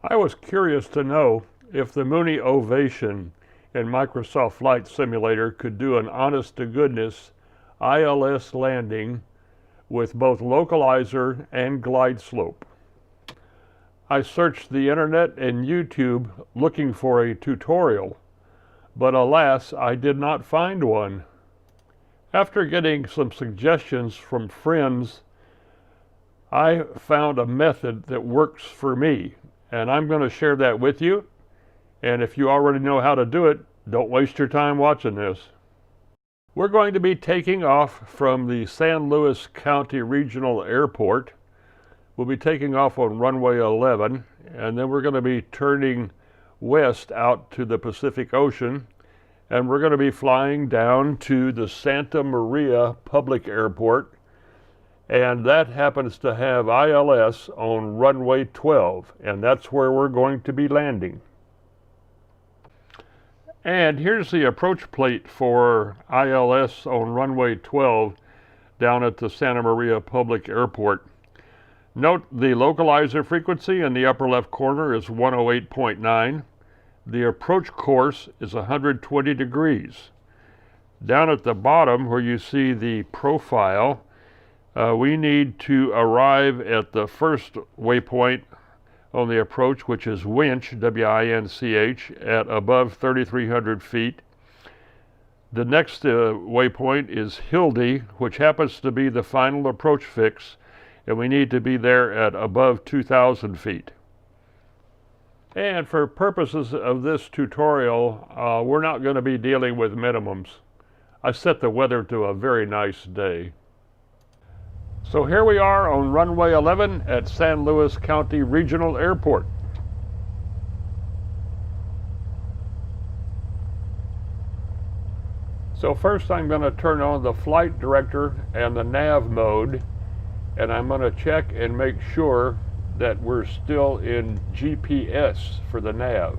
I was curious to know if the Mooney Ovation in Microsoft Flight Simulator could do an honest-to-goodness ILS landing with both localizer and glide slope. I searched the internet and YouTube looking for a tutorial, but alas, I did not find one. After getting some suggestions from friends, I found a method that works for me, and I'm going to share that with you. And if you already know how to do it, don't waste your time watching this. We're going to be taking off from the San Luis County Regional Airport. We'll be taking off on runway 11, and then we're going to be turning west out to the Pacific Ocean, and we're going to be flying down to the Santa Maria Public Airport, and that happens to have ILS on runway 12, and that's where we're going to be landing. And here's the approach plate for ILS on runway 12 down at the Santa Maria Public Airport. Note the localizer frequency in the upper left corner is 108.9. The approach course is 120 degrees. Down at the bottom where you see the profile, we need to arrive at the first waypoint on the approach, which is Winch, W-I-N-C-H, at above 3,300 feet. The next waypoint is Hildy, which happens to be the final approach fix, and we need to be there at above 2,000 feet. And for purposes of this tutorial, we're not going to be dealing with minimums. I set the weather to a very nice day. So here we are on runway 11 at San Luis County Regional Airport. So first I'm going to turn on the flight director and the nav mode, and I'm going to check and make sure that we're still in GPS for the nav.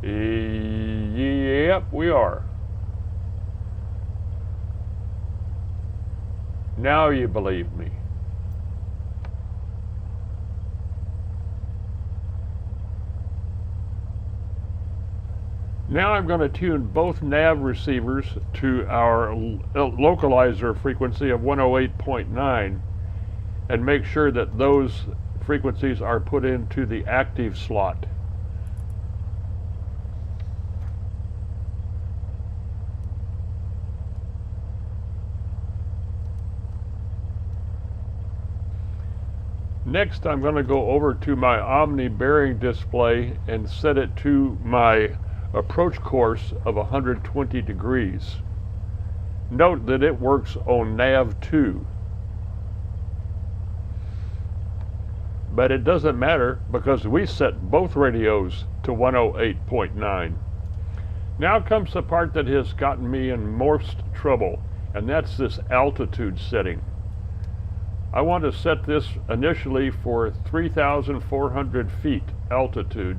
Yep, we are. Now you believe me. Now I'm going to tune both nav receivers to our localizer frequency of 108.9 and make sure that those frequencies are put into the active slot. Next, I'm going to go over to my Omni bearing display and set it to my approach course of 120 degrees. Note that it works on nav 2. But it doesn't matter because we set both radios to 108.9. Now comes the part that has gotten me in most trouble, and that's this altitude setting. I want to set this initially for 3,400 feet altitude.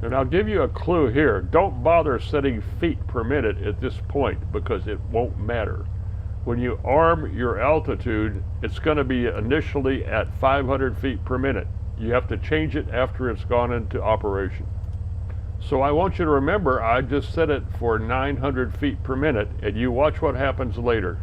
And I'll give you a clue here. Don't bother setting feet per minute at this point because it won't matter. When you arm your altitude, it's going to be initially at 500 feet per minute. You have to change it after it's gone into operation. So I want you to remember I just set it for 900 feet per minute, and you watch what happens later.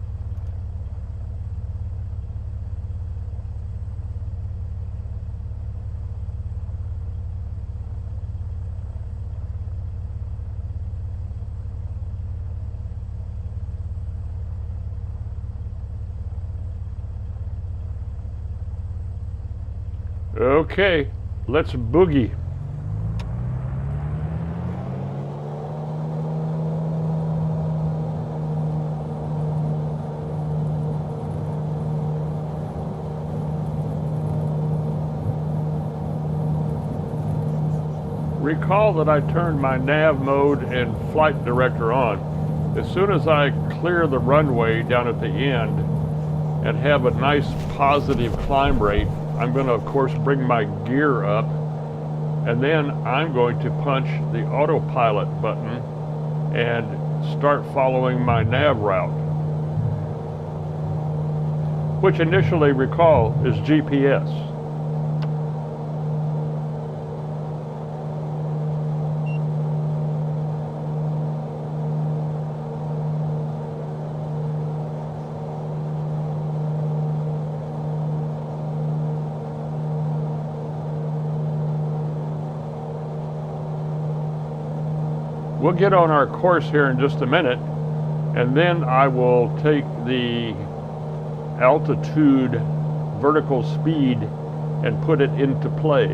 Okay, let's boogie. Recall that I turned my nav mode and flight director on. As soon as I clear the runway down at the end and have a nice positive climb rate, I'm going to, of course, bring my gear up, and then I'm going to punch the autopilot button and start following my nav route, which initially, recall, is GPS. We'll get on our course here in just a minute, and then I will take the altitude vertical speed and put it into play.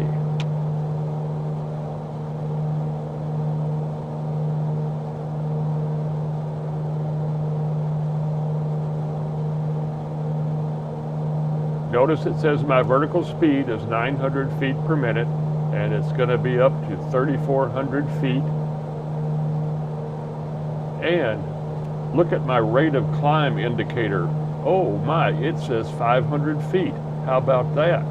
Notice it says my vertical speed is 900 feet per minute, and it's going to be up to 3,400 feet. And look at my rate of climb indicator. Oh my, it says 500 feet. How about that?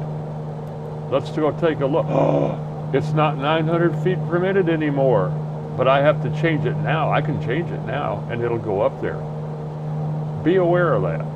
Let's go take a look. Oh, it's not 900 feet per minute anymore, but I have to change it now. I can change it now and it'll go up there. Be aware of that.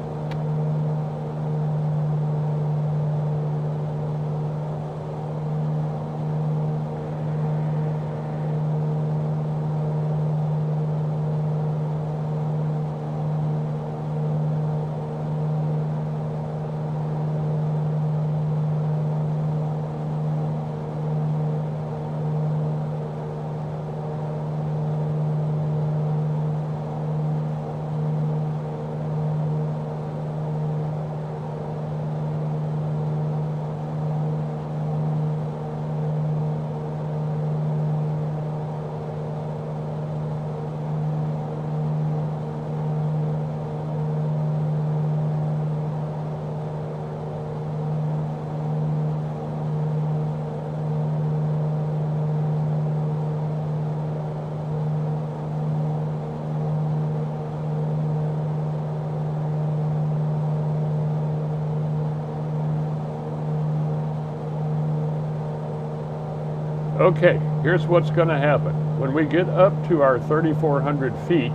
Okay, here's what's going to happen. When we get up to our 3,400 feet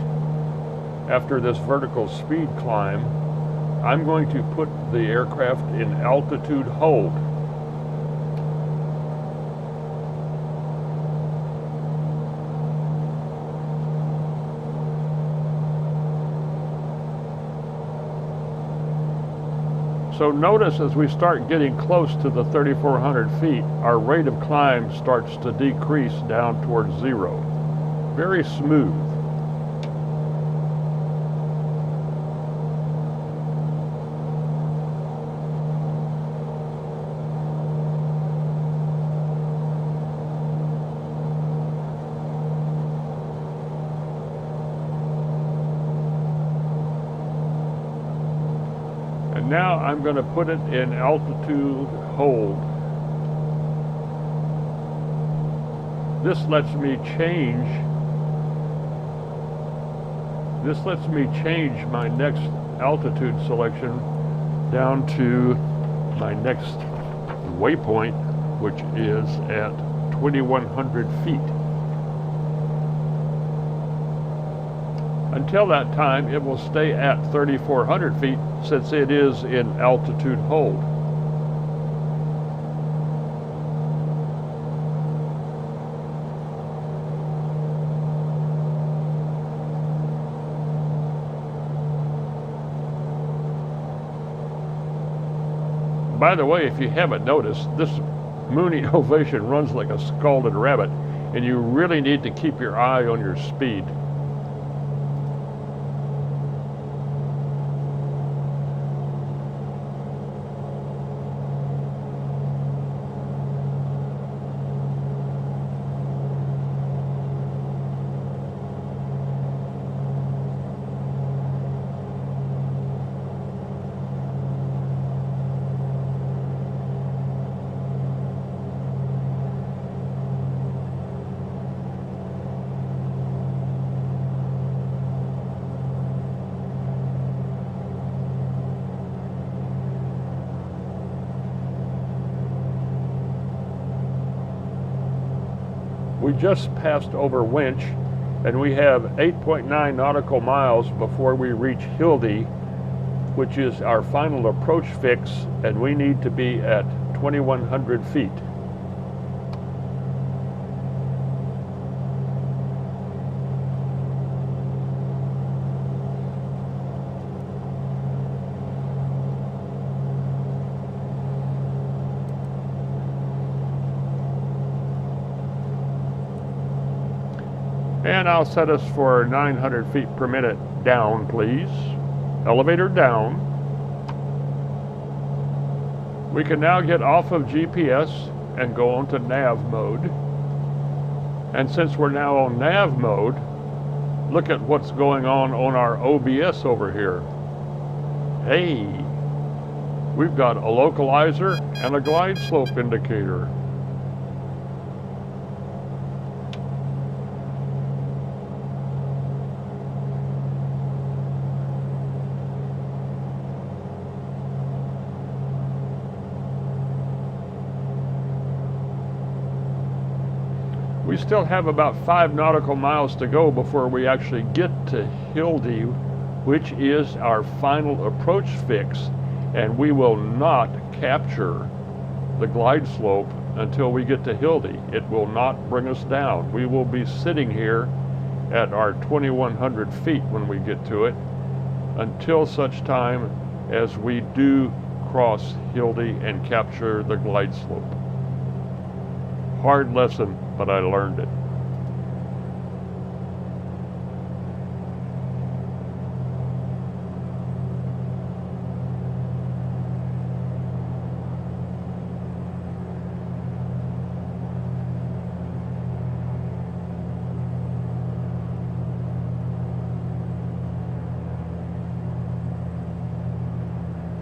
after this vertical speed climb, I'm going to put the aircraft in altitude hold. So notice as we start getting close to the 3,400 feet, our rate of climb starts to decrease down towards zero. Very smooth. Now I'm going to put it in altitude hold. This lets me change my next altitude selection down to my next waypoint, which is at 2,100 feet. Until that time, it will stay at 3,400 feet since it is in altitude hold. By the way, if you haven't noticed, this Mooney Ovation runs like a scalded rabbit, and you really need to keep your eye on your speed. We just passed over Winch, and we have 8.9 nautical miles before we reach Hildy, which is our final approach fix, and we need to be at 2,100 feet. And I'll set us for 900 feet per minute down, please. Elevator down. We can now get off of GPS and go on to nav mode. And since we're now on nav mode, look at what's going on our OBS over here. Hey, we've got a localizer and a glide slope indicator. We still have about 5 nautical miles to go before we actually get to Hildy, which is our final approach fix, and we will not capture the glide slope until we get to Hildy. It will not bring us down. We will be sitting here at our 2,100 feet when we get to it until such time as we do cross Hildy and capture the glide slope. Hard lesson, but I learned it.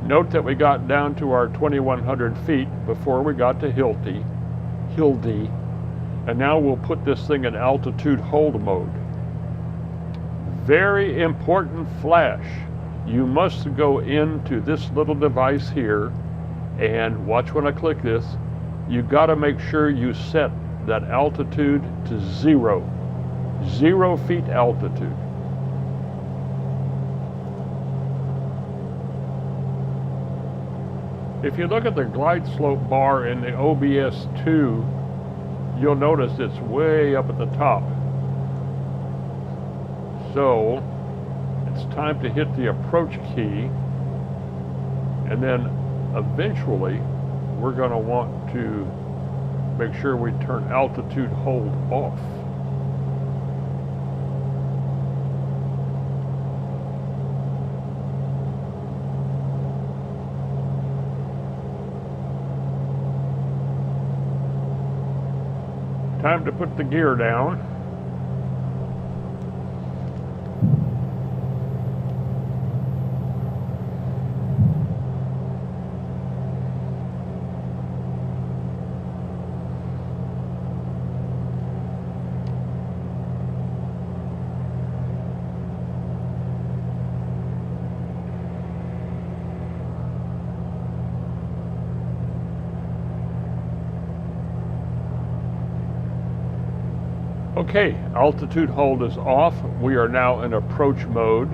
Note that we got down to our 2,100 feet before we got to Hildy, and now we'll put this thing in altitude hold mode. Very important flash. You must go into this little device here, and watch when I click this. You got to make sure you set that altitude to 0 feet altitude. If you look at the glide slope bar in the OBS2, you'll notice it's way up at the top. So it's time to hit the approach key, and then eventually we're going to want to make sure we turn altitude hold off. Time to put the gear down. Okay, altitude hold is off. We are now in approach mode,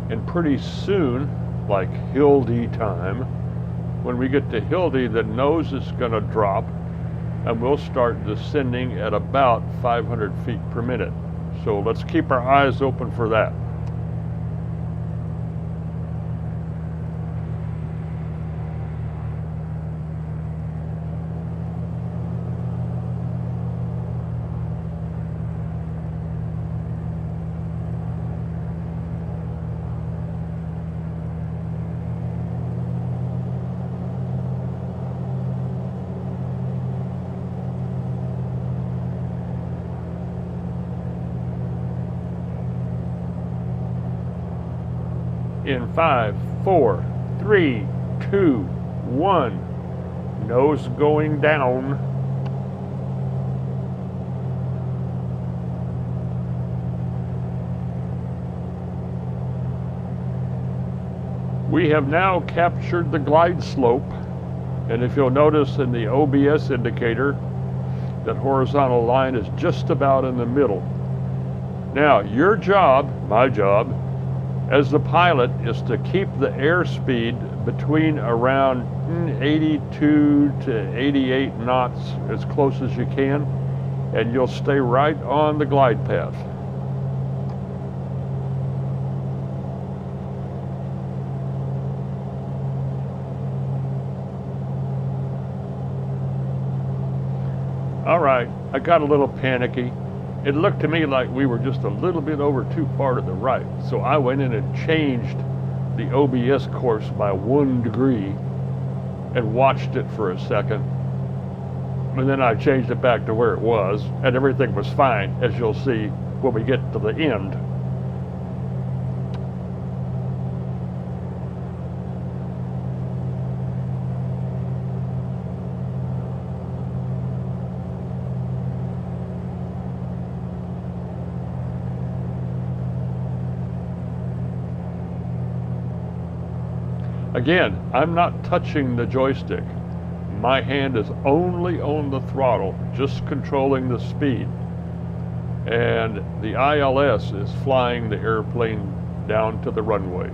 and pretty soon, like Hildy time, when we get to Hildy, the nose is going to drop, and we'll start descending at about 500 feet per minute. So let's keep our eyes open for that. In 5, 4, 3, 2, 1. Nose going down. We have now captured the glide slope, and if you'll notice in the OBS indicator, That horizontal line is just about in the middle. Now, your job, my job, as the pilot is to keep the airspeed between around 82 to 88 knots as close as you can, and you'll stay right on the glide path. All right, I got a little panicky. It looked to me like we were just a little bit over too far to the right. So I went in and changed the OBS course by 1 degree and watched it for a second. And then I changed it back to where it was, and everything was fine, as you'll see when we get to the end. Again, I'm not touching the joystick. My hand is only on the throttle, just controlling the speed. And the ILS is flying the airplane down to the runway.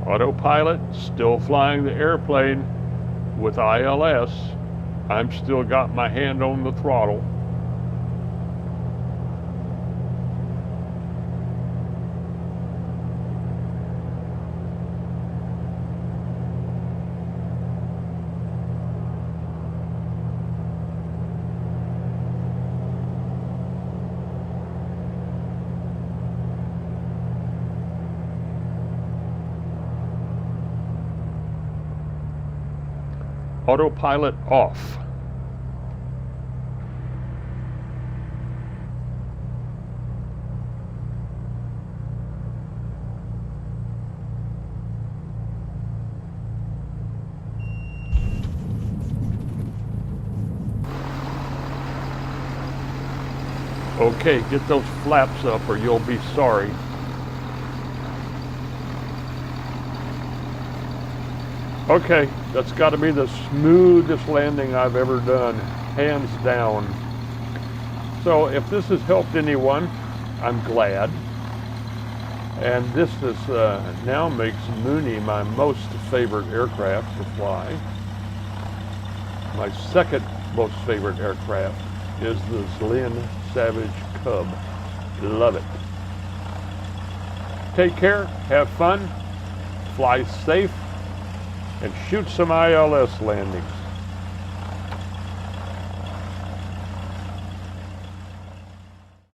Autopilot, still flying the airplane with ILS. I'm still got my hand on the throttle. Autopilot off. Okay, get those flaps up or you'll be sorry. Okay, that's got to be the smoothest landing I've ever done, hands down. So if this has helped anyone, I'm glad. And this is now makes Mooney my most favorite aircraft to fly. My second most favorite aircraft is the Zlin Savage Cub. Love it. Take care, have fun, fly safe, and shoot some ILS landings.